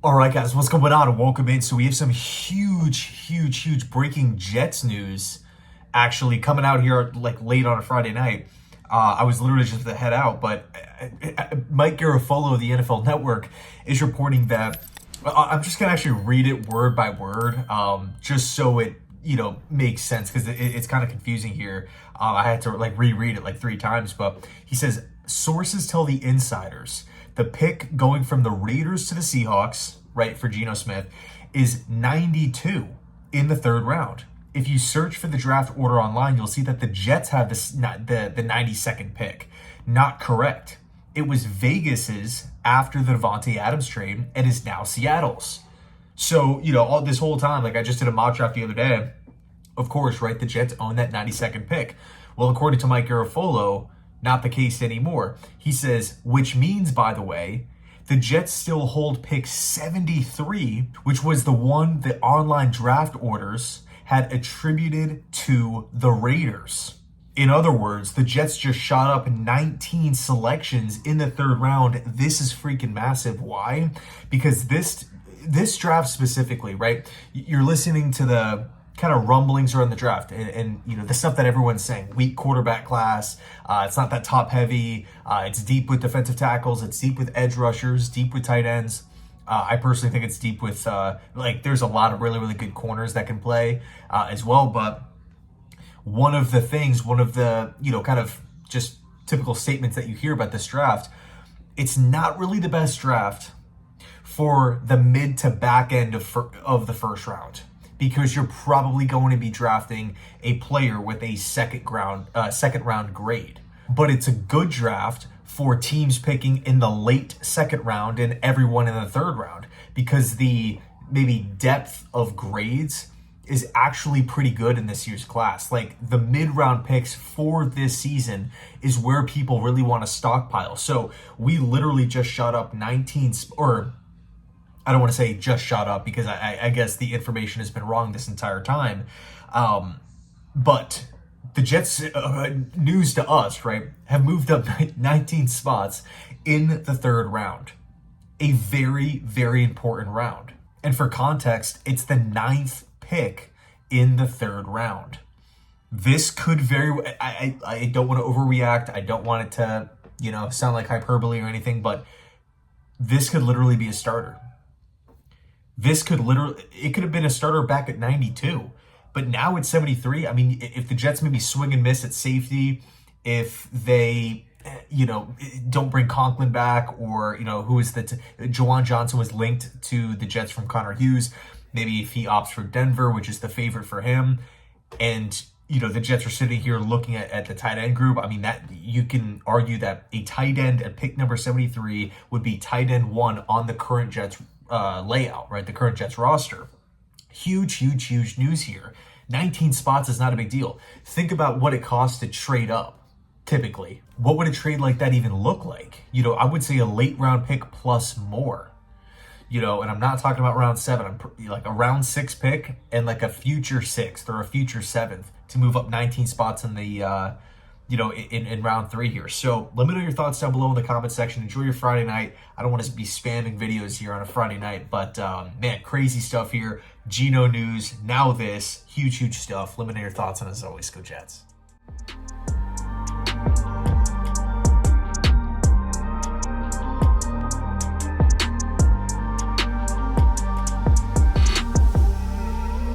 All right, guys, what's going on? And welcome in. So we have some huge breaking Jets news actually coming out here like late on a Friday night. I was literally just to head out, but Mike Garafolo of the NFL Network is reporting that I'm just going to actually read it word by word, just so it, makes sense, because it's kind of confusing here. I had to like reread it like 3 times, but he says, sources tell the insiders the pick going from the Raiders to the Seahawks, right, for Geno Smith, is 92 in the 3rd round. If you search for the draft order online, you'll see that the Jets have this, not the 92nd pick. Not correct. It was Vegas's after the Davante Adams trade and is now Seattle's. So, all this whole time, like I just did a mock draft the other day, of course, right, the Jets own that 92nd pick. Well, according to Mike Garafolo, not the case anymore. He says, which means, by the way, the Jets still hold pick 73, which was the one the online draft orders had attributed to the Raiders. In other words, the Jets just shot up 19 selections in the 3rd round. This is freaking massive. Why? Because this draft specifically, right? You're listening to the kind of rumblings around the draft and the stuff that everyone's saying. Weak quarterback class. It's not that top heavy. It's deep with defensive tackles. It's deep with edge rushers, deep with tight ends. I personally think it's deep with, there's a lot of really good corners that can play as well. But one of the, kind of just typical statements that you hear about this draft, it's not really the best draft for the mid to back end of the 1st round, because you're probably going to be drafting a player with a second round grade. But it's a good draft for teams picking in the late 2nd round and everyone in the 3rd round, because the maybe depth of grades is actually pretty good in this year's class. Like the mid-round picks for this season is where people really want to stockpile. So we literally just shot up 19, or I don't want to say just shot up, because I guess the information has been wrong this entire time. But the Jets, news to us, right, have moved up 19 spots in the 3rd round. A very important round. And for context, it's the 9th pick in the 3rd round. This could I don't want to overreact. I don't want it to, sound like hyperbole or anything, but this could literally be a starter. It could have been a starter back at 92, but now it's 73. I mean, if the Jets maybe swing and miss at safety, if they, don't bring Conklin back, or, who is Juwan Johnson was linked to the Jets from Connor Hughes. Maybe if he opts for Denver, which is the favorite for him, and, the Jets are sitting here looking at the tight end group. I mean, that you can argue that a tight end at pick number 73 would be tight end 1 on the current Jets layout, right? The current Jets roster. Huge news here. 19 spots is not a big deal. Think about what it costs to trade up. Typically, what would a trade like that even look like? I would say a late round pick plus more. And I'm not talking about round 7. I'm like a round 6 pick and like a future 6th or a future 7th to move up 19 spots in the in round 3 here. So let me know your thoughts down below in the comment section. Enjoy your Friday night. I don't want to be spamming videos here on a Friday night, but man, crazy stuff here. Geno news, now this, huge stuff. Let me know your thoughts, and as always, go Jets.